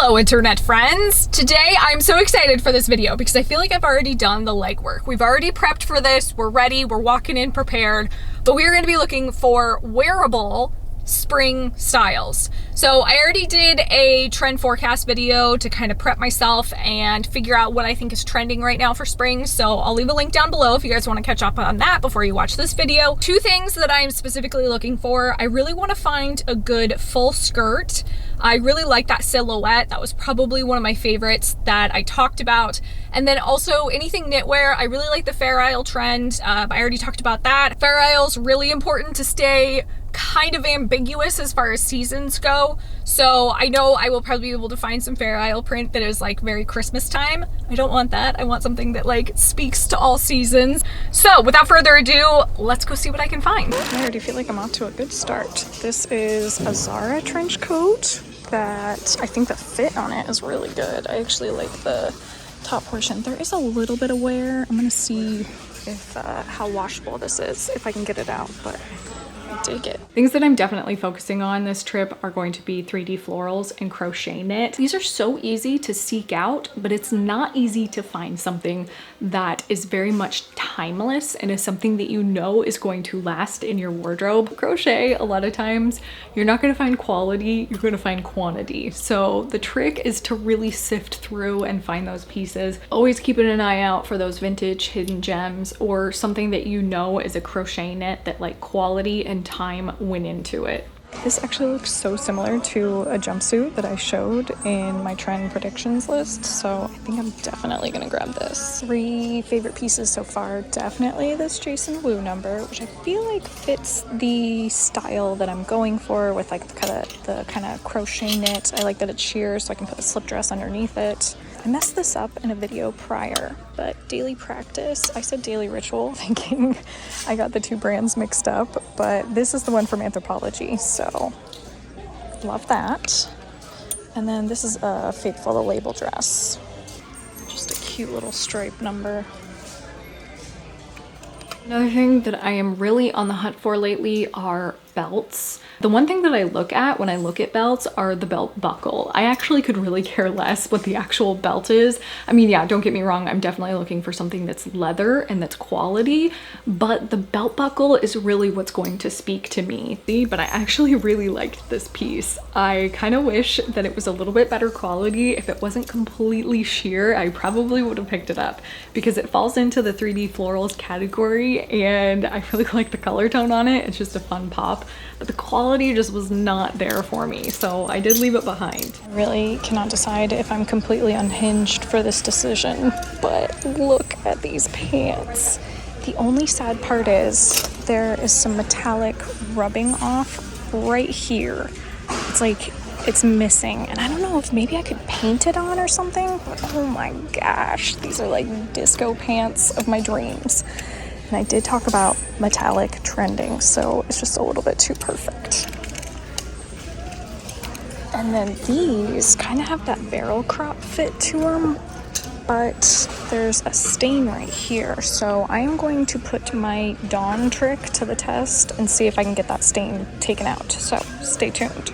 Hello internet friends! Today I'm so excited for this video because I feel like I've already done the legwork. We've already prepped for this, we're ready, we're walking in prepared, but we're going to be looking for wearable spring styles. So I already did a trend forecast video to kind of prep myself and figure out what I think is trending right now for spring. So I'll leave a link down below if you guys want to catch up on that before you watch this video. Two things that I'm specifically looking for. I really want to find a good full skirt. I really like that silhouette. That was probably one of my favorites that I talked about. And then also anything knitwear. I really like the Fair Isle trend. I already talked about that. Fair Isle's really important to stay kind of ambiguous as far as seasons go. So I know I will probably be able to find some Fair Isle print that is like very Christmas time. I don't want that. I want something that like speaks to all seasons. So without further ado, let's go see what I can find. I already feel like I'm off to a good start. This is a Zara trench coat that I think the fit on it is really good. I actually like the top portion. There is a little bit of wear. I'm gonna see if how washable this is, if I can get it out, but I dig it. Things that I'm definitely focusing on this trip are going to be 3D florals and crochet knit. These are so easy to seek out, but it's not easy to find something that is very much timeless and is something that you know is going to last in your wardrobe. Crochet, a lot of times, you're not going to find quality, you're going to find quantity. So the trick is to really sift through and find those pieces. Always keeping an eye out for those vintage hidden gems or something that you know is a crochet knit that like quality and time went into it. This actually looks so similar to a jumpsuit that I showed in my trend predictions list, so I think I'm definitely gonna grab this. 3 favorite pieces so far, definitely this Jason Wu number, which I feel like fits the style that I'm going for with like the kind of crochet knit. I like that it's sheer so I can put a slip dress underneath it. I messed this up in a video prior, but daily practice, I said daily ritual, thinking I got the 2 brands mixed up, but this is the one from Anthropology, so love that. And then this is a Faithful the Label dress. Just a cute little stripe number. Another thing that I am really on the hunt for lately are belts. The one thing that I look at when I look at belts are the belt buckle. I actually could really care less what the actual belt is. I mean, yeah, don't get me wrong, I'm definitely looking for something that's leather and that's quality, but the belt buckle is really what's going to speak to me. But I actually really liked this piece. I kind of wish that it was a little bit better quality. If it wasn't completely sheer, I probably would have picked it up because it falls into the 3D florals category and I really like the color tone on it. It's just a fun pop. But the quality just was not there for me, so I did leave it behind. I really cannot decide if I'm completely unhinged for this decision, but look at these pants. The only sad part is there is some metallic rubbing off right here. It's like it's missing, and I don't know if maybe I could paint it on or something, but oh my gosh, these are like disco pants of my dreams. And I did talk about metallic trending, so it's just a little bit too perfect. And then these kind of have that barrel crop fit to them, but there's a stain right here. So I am going to put my Dawn trick to the test and see if I can get that stain taken out. So stay tuned.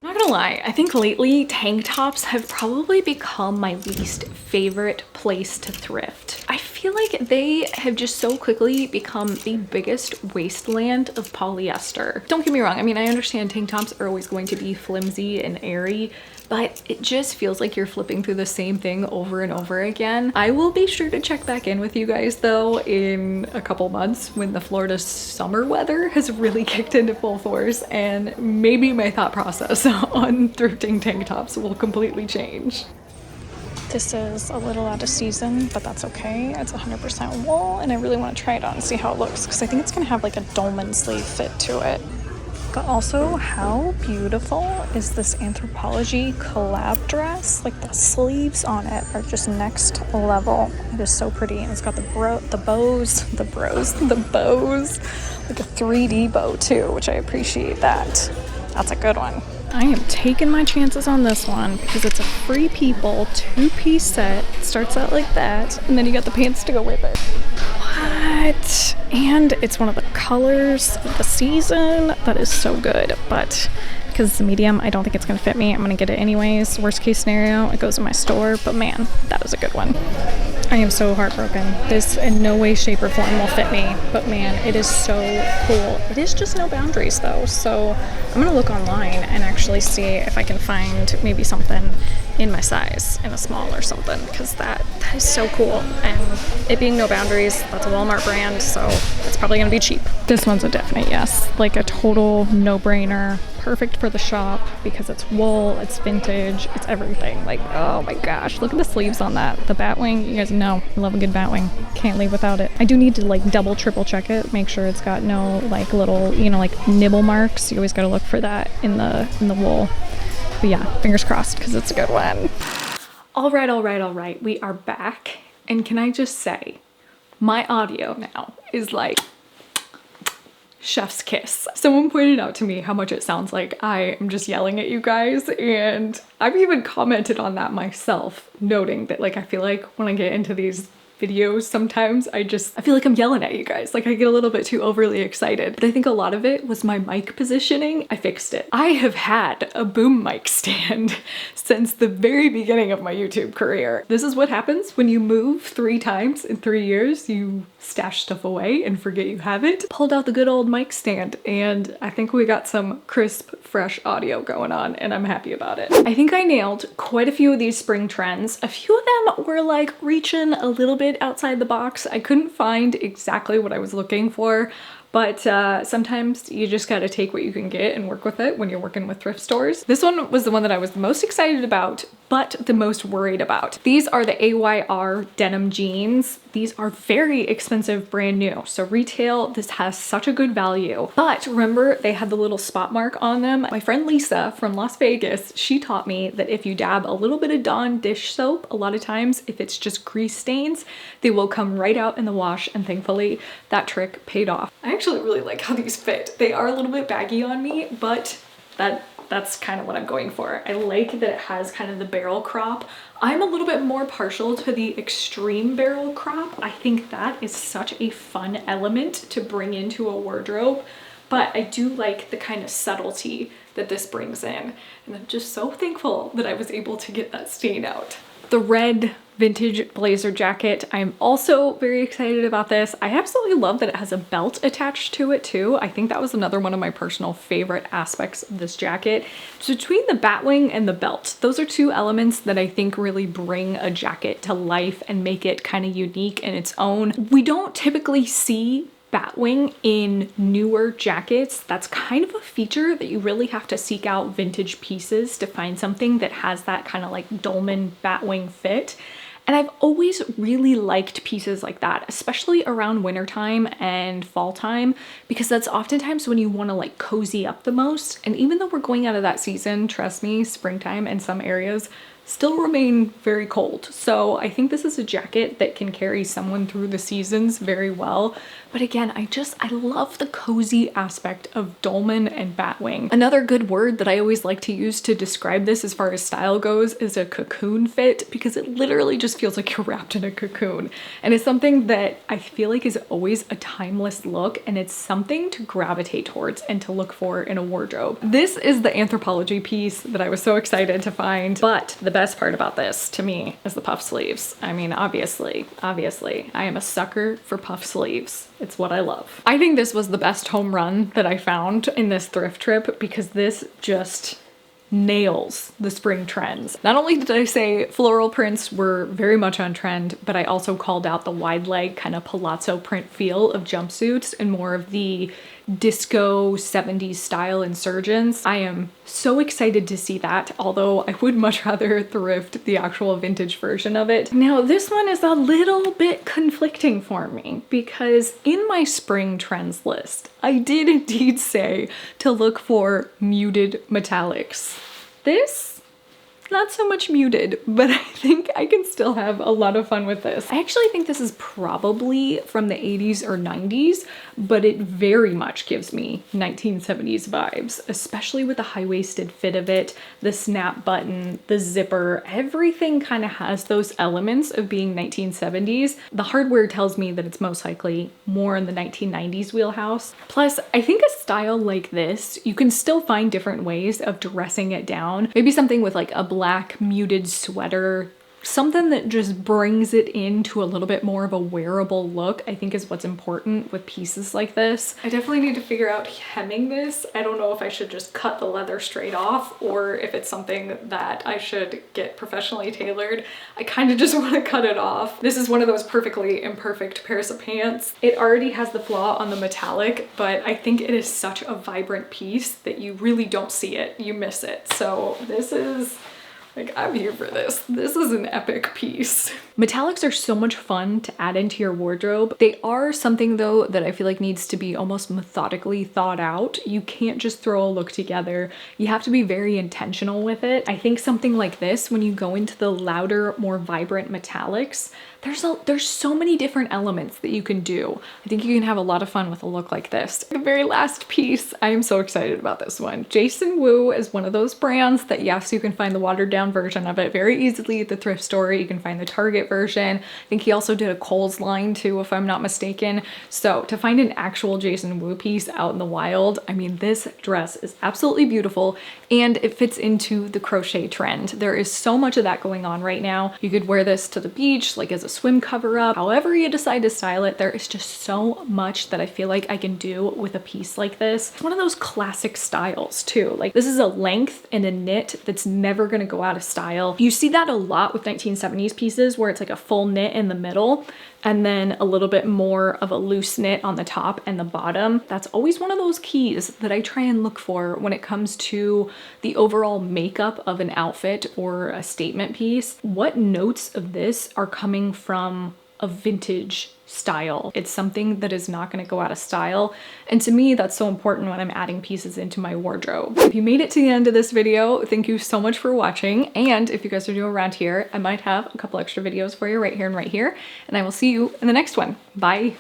Not gonna lie, I think lately tank tops have probably become my least favorite place to thrift. I feel like they have just so quickly become the biggest wasteland of polyester. Don't get me wrong, I mean, I understand tank tops are always going to be flimsy and airy, but it just feels like you're flipping through the same thing over and over again. I will be sure to check back in with you guys though in a couple months when the Florida summer weather has really kicked into full force, and maybe my thought process on thrifting tank tops will completely change. This is a little out of season, but that's okay. It's 100% wool, and I really want to try it on and see how it looks because I think it's gonna have like a dolman sleeve fit to it. But also, how beautiful is this Anthropology collab dress? Like the sleeves on it are just next level. It is so pretty, and it's got the bows, like a 3D bow too, which I appreciate that. That's a good one. I am taking my chances on this one because it's a Free People 2-piece set. It starts out like that, and then you got the pants to go with it. What? And it's one of the colors of the season. That is so good, but because it's a medium. I don't think it's gonna fit me. I'm gonna get it anyways. Worst case scenario, it goes in my store, but man, that was a good one. I am so heartbroken. This in no way, shape, or form will fit me, but man, it is so cool. It is just no boundaries though, so I'm gonna look online and actually see if I can find maybe something in my size, in a small or something, because that is so cool. And it being no boundaries, that's a Walmart brand, so it's probably gonna be cheap. This one's a definite yes, like a total no-brainer. Perfect for the shop because it's wool, it's vintage, it's everything. Like, oh my gosh, look at the sleeves on that. The batwing, you guys know I love a good batwing. Can't leave without it. I do need to like double, triple check it, make sure it's got no like little, you know, like nibble marks. You always gotta look for that in the wool. But yeah, fingers crossed because it's a good one. All right. We are back. And can I just say, my audio now is like chef's kiss. Someone pointed out to me how much it sounds like I am just yelling at you guys, and I've even commented on that myself, noting that like I feel like when I get into these videos sometimes I feel like I'm yelling at you guys, like I get a little bit too overly excited. But I think a lot of it was my mic positioning. I fixed it. I have had a boom mic stand since the very beginning of my YouTube career. This is what happens when you move 3 times in 3 years. You stash stuff away and forget you have it. Pulled out the good old mic stand, and I think we got some crisp, fresh audio going on, and I'm happy about it. I think I nailed quite a few of these spring trends. A few of them were like reaching a little bit outside the box. I couldn't find exactly what I was looking for, but sometimes you just gotta take what you can get and work with it when you're working with thrift stores. This one was the one that I was the most excited about, but the most worried about. These are the AYR denim jeans. These are very expensive, brand new. So retail, this has such a good value. But remember, they had the little spot mark on them. My friend Lisa from Las Vegas, she taught me that if you dab a little bit of Dawn dish soap, a lot of times if it's just grease stains, they will come right out in the wash, and thankfully that trick paid off. I actually really like how these fit. They are a little bit baggy on me, but that's kind of what I'm going for. I like that it has kind of the barrel crop. I'm a little bit more partial to the extreme barrel crop. I think that is such a fun element to bring into a wardrobe, but I do like the kind of subtlety that this brings in. And I'm just so thankful that I was able to get that stain out. The red vintage blazer jacket, I'm also very excited about this. I absolutely love that it has a belt attached to it too. I think that was another one of my personal favorite aspects of this jacket. So between the batwing and the belt, those are 2 elements that I think really bring a jacket to life and make it kind of unique in its own. We don't typically see batwing in newer jackets. That's kind of a feature that you really have to seek out vintage pieces to find something that has that kind of like dolman batwing fit. And I've always really liked pieces like that, especially around wintertime and fall time, because that's oftentimes when you want to like cozy up the most. And even though we're going out of that season, trust me, springtime in some areas still remain very cold. So I think this is a jacket that can carry someone through the seasons very well. But again, I love the cozy aspect of dolman and batwing. Another good word that I always like to use to describe this as far as style goes is a cocoon fit, because it literally just feels like you're wrapped in a cocoon. And it's something that I feel like is always a timeless look, and it's something to gravitate towards and to look for in a wardrobe. This is the Anthropologie piece that I was so excited to find, but the best part about this to me is the puff sleeves. I mean, obviously, I am a sucker for puff sleeves. It's what I love. I think this was the best home run that I found in this thrift trip, because this just nails the spring trends. Not only did I say floral prints were very much on trend, but I also called out the wide leg kind of palazzo print feel of jumpsuits and more of the disco 70s style insurgents. I am so excited to see that, although I would much rather thrift the actual vintage version of it. Now this one is a little bit conflicting for me, because in my spring trends list, I did indeed say to look for muted metallics. This not so much muted, but I think I can still have a lot of fun with this. I actually think this is probably from the 80s or 90s, but it very much gives me 1970s vibes, especially with the high-waisted fit of it, the snap button, the zipper, everything kind of has those elements of being 1970s. The hardware tells me that it's most likely more in the 1990s wheelhouse. Plus, I think a style like this, you can still find different ways of dressing it down. Maybe something with like a black muted sweater, something that just brings it into a little bit more of a wearable look, I think is what's important with pieces like this. I definitely need to figure out hemming this. I don't know if I should just cut the leather straight off or if it's something that I should get professionally tailored. I kind of just want to cut it off. This is one of those perfectly imperfect pairs of pants. It already has the flaw on the metallic, but I think it is such a vibrant piece that you really don't see it, you miss it. So this is, like, I'm here for this. This is an epic piece. Metallics are so much fun to add into your wardrobe. They are something though that I feel like needs to be almost methodically thought out. You can't just throw a look together. You have to be very intentional with it. I think something like this, when you go into the louder, more vibrant metallics, there's so many different elements that you can do. I think you can have a lot of fun with a look like this. The very last piece, I am so excited about this one. Jason Wu is one of those brands that, yes, you can find the watered down version of it very easily at the thrift store. You can find the Target version. I think he also did a Kohl's line too, if I'm not mistaken. So to find an actual Jason Wu piece out in the wild, I mean, this dress is absolutely beautiful and it fits into the crochet trend. There is so much of that going on right now. You could wear this to the beach, like as a swim cover up, however you decide to style it. There is just so much that I feel like I can do with a piece like this. It's one of those classic styles too. Like, this is a length and a knit that's never gonna go out of style. You see that a lot with 1970s pieces where it's like a full knit in the middle and then a little bit more of a loose knit on the top and the bottom. That's always one of those keys that I try and look for when it comes to the overall makeup of an outfit or a statement piece. What notes of this are coming from a vintage style? It's something that is not going to go out of style. And to me, that's so important when I'm adding pieces into my wardrobe. If you made it to the end of this video, thank you so much for watching. And if you guys are new around here, I might have a couple extra videos for you right here and right here. And I will see you in the next one. Bye.